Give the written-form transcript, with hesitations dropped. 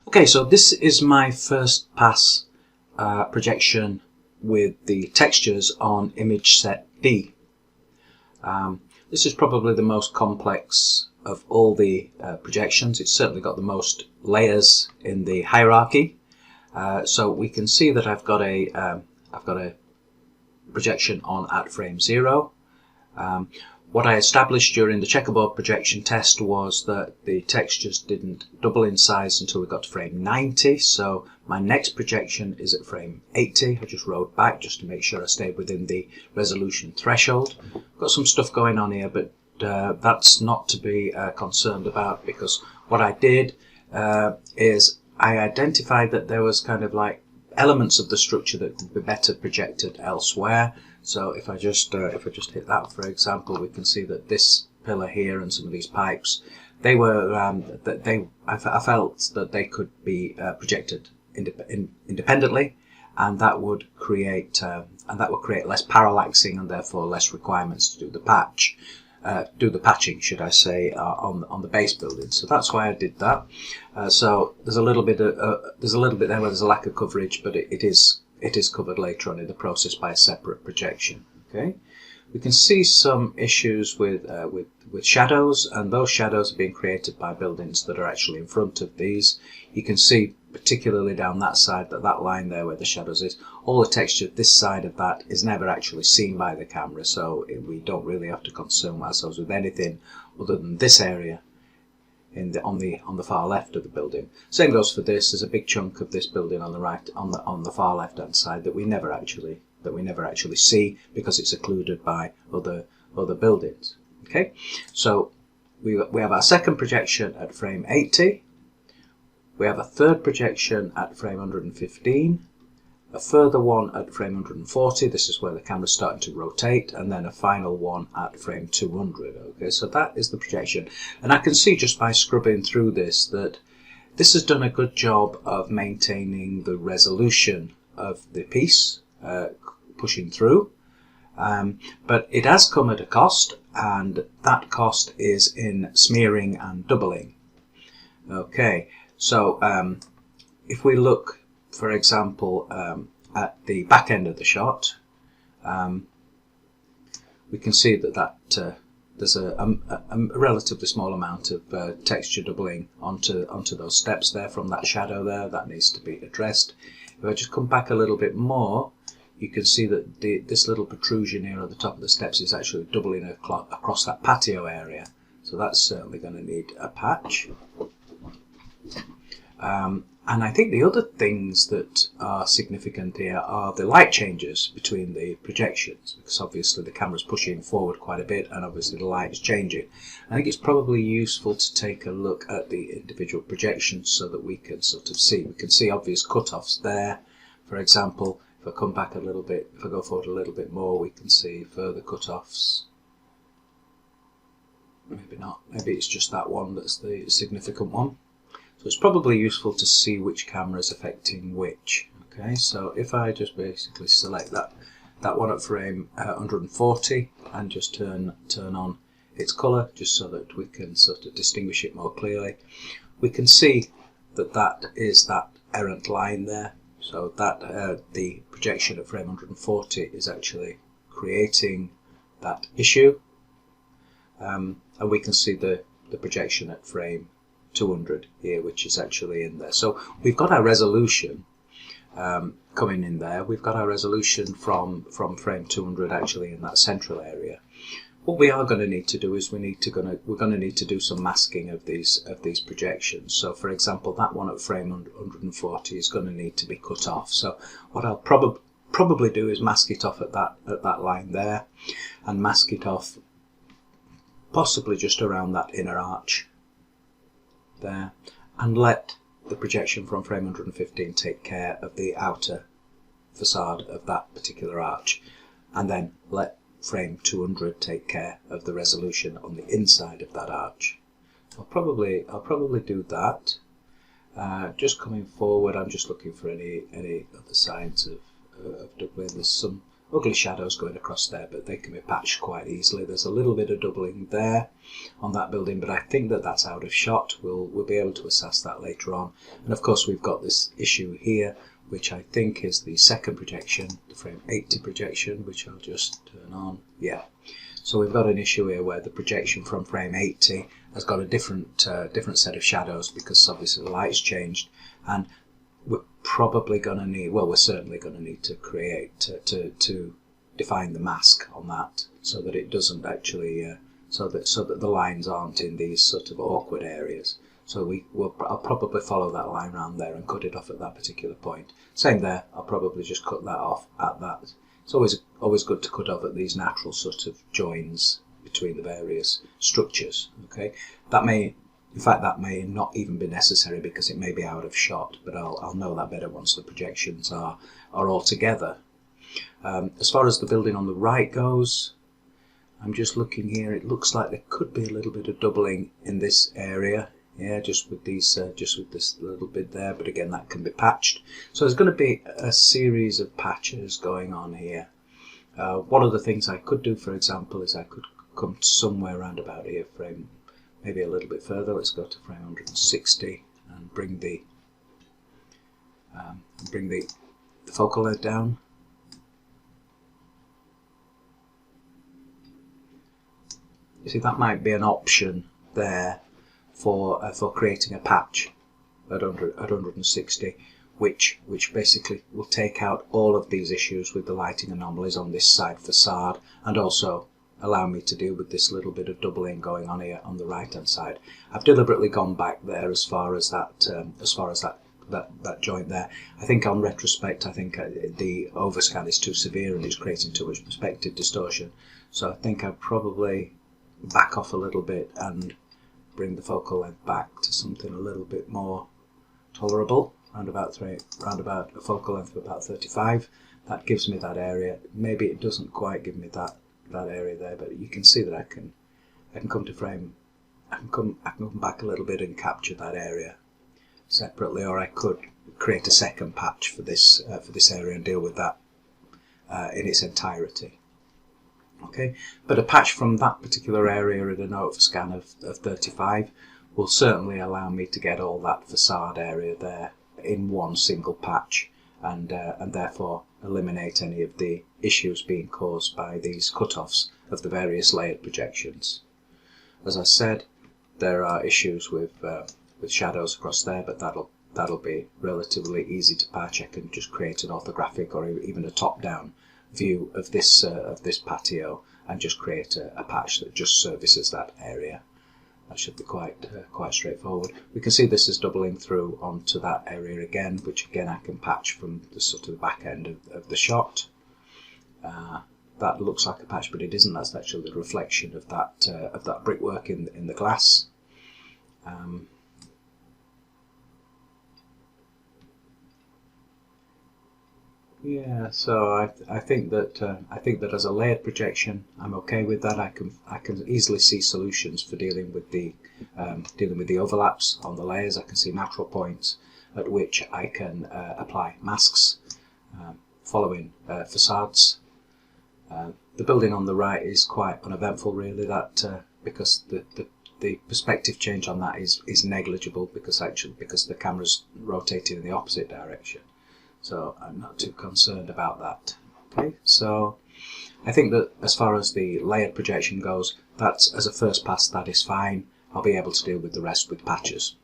Okay, so this is my first pass projection with the textures on image set D. This is probably the most complex of all the projections. It's certainly got the most layers in the hierarchy. So we can see that I've got a projection on at frame 0. What I established during the checkerboard projection test was that the textures didn't double in size until we got to frame 90, so my next projection is at frame 80. I just rode back just to make sure I stayed within the resolution threshold. Got some stuff going on here, but that's not to be concerned about, because what I did is I identified that there was kind of like elements of the structure that could be better projected elsewhere. So if I just hit that, for example, we can see that this pillar here and some of these pipes, they were I felt that they could be projected independently, and that would create less parallaxing and therefore less requirements to do the patching, should I say, on the base building. So that's why I did that. So there's a little bit there where there's a lack of coverage, but it is covered later on in the process by a separate projection. Okay, we can see some issues with shadows, and those shadows are being created by buildings that are actually in front of these. You can see particularly down that side that line there where the shadows is, all the texture this side of that is never actually seen by the camera, so we don't really have to concern ourselves with anything other than this area on the far left of the building. Same goes for this. There's a big chunk of this building on the right, on the far left hand side that we never actually see because it's occluded by other buildings. Okay, so we have our second projection at frame 80. We have a third projection at frame 115. A further one at frame 140, this is where the camera's starting to rotate, and then a final one at frame 200. Okay, so that is the projection. And I can see just by scrubbing through this that this has done a good job of maintaining the resolution of the piece, pushing through. But it has come at a cost, and that cost is in smearing and doubling. Okay, so if we look, for example, at the back end of the shot, we can see that there's a relatively small amount of texture doubling onto those steps there from that shadow there. That needs to be addressed. If I just come back a little bit more, you can see that this little protrusion here at the top of the steps is actually doubling across that patio area. So that's certainly going to need a patch. And I think the other things that are significant here are the light changes between the projections, because obviously the camera's pushing forward quite a bit and obviously the light is changing. I think it's probably useful to take a look at the individual projections so that we can sort of see. We can see obvious cut-offs there. For example, if I come back a little bit, if I go forward a little bit more, we can see further cut-offs. Maybe not. Maybe it's just that one that's the significant one. So it's probably useful to see which camera is affecting which. Okay, so if I just basically select that one at frame 140 and just turn on its colour, just so that we can sort of distinguish it more clearly, we can see that is that errant line there. So that the projection at frame 140 is actually creating that issue, and we can see the projection at frame 200 here, which is actually in there. So we've got our resolution coming in there. We've got our resolution from frame 200 actually in that central area. What we are going to need to do is we're going to need to do some masking of these projections. So for example, that one at frame 140 is going to need to be cut off. So what I'll probably do is mask it off at that line there, and mask it off possibly just around that inner arch there, and let the projection from frame 115 take care of the outer facade of that particular arch, and then let frame 200 take care of the resolution on the inside of that arch. I'll probably do that. Just coming forward, I'm just looking for any other signs of doubling. There's some ugly shadows going across there, but they can be patched quite easily. There's a little bit of doubling there on that building, but I think that that's out of shot. We'll be able to assess that later on. And of course we've got this issue here, which I think is the second projection, the frame 80 projection, which I'll just turn on. Yeah. So we've got an issue here where the projection from frame 80 has got a different set of shadows, because obviously the light's changed, and we're probably going to need, well, we're certainly going to need to create to define the mask on that, so that it doesn't actually so that the lines aren't in these sort of awkward areas. So I'll probably follow that line around there and cut it off at that particular point. Same there, I'll probably just cut that off at that. It's always good to cut off at these natural sort of joins between the various structures. Okay, that may not even be necessary because it may be out of shot, but I'll know that better once the projections are all together. As far as the building on the right goes, I'm just looking here. It looks like there could be a little bit of doubling in this area. Yeah, just with this little bit there, but again that can be patched. So there's going to be a series of patches going on here. One of the things I could do, for example, is I could come somewhere around about here, frame maybe a little bit further. Let's go to frame 160 and bring the focal length down. You see, that might be an option there for creating a patch at 160, which basically will take out all of these issues with the lighting anomalies on this side facade, and also allow me to deal with this little bit of doubling going on here on the right hand side. I've deliberately gone back there as far as that joint there. I think on retrospect, I think the overscan is too severe and it's creating too much perspective distortion. So I think I'd probably back off a little bit and bring the focal length back to something a little bit more tolerable, around about a focal length of about 35. That gives me that area. Maybe it doesn't quite give me that area there, but you can see that I can come to frame. I can come back a little bit and capture that area separately, or I could create a second patch for this area and deal with that in its entirety. Okay, but a patch from that particular area at an overscan of 35 will certainly allow me to get all that facade area there in one single patch, and therefore eliminate any of the issues being caused by these cut-offs of the various layered projections. As I said, there are issues with shadows across there, but that'll be relatively easy to patch. I can just create an orthographic or even a top-down view of this patio and just create a patch that just services that area. That should be quite straightforward. We can see this is doubling through onto that area again, which again I can patch from the sort of the back end of the shot. That looks like a patch, but it isn't. That's actually the reflection of that brickwork in the glass. Yeah, so I think that as a layered projection, I'm okay with that. I can easily see solutions for dealing with the overlaps on the layers. I can see natural points at which I can apply masks following facades. The building on the right is quite uneventful, really. That because the perspective change on that is negligible, because the camera's rotating in the opposite direction. So I'm not too concerned about that. Okay, so I think that as far as the layered projection goes, that's as a first pass, that is fine. I'll be able to deal with the rest with patches.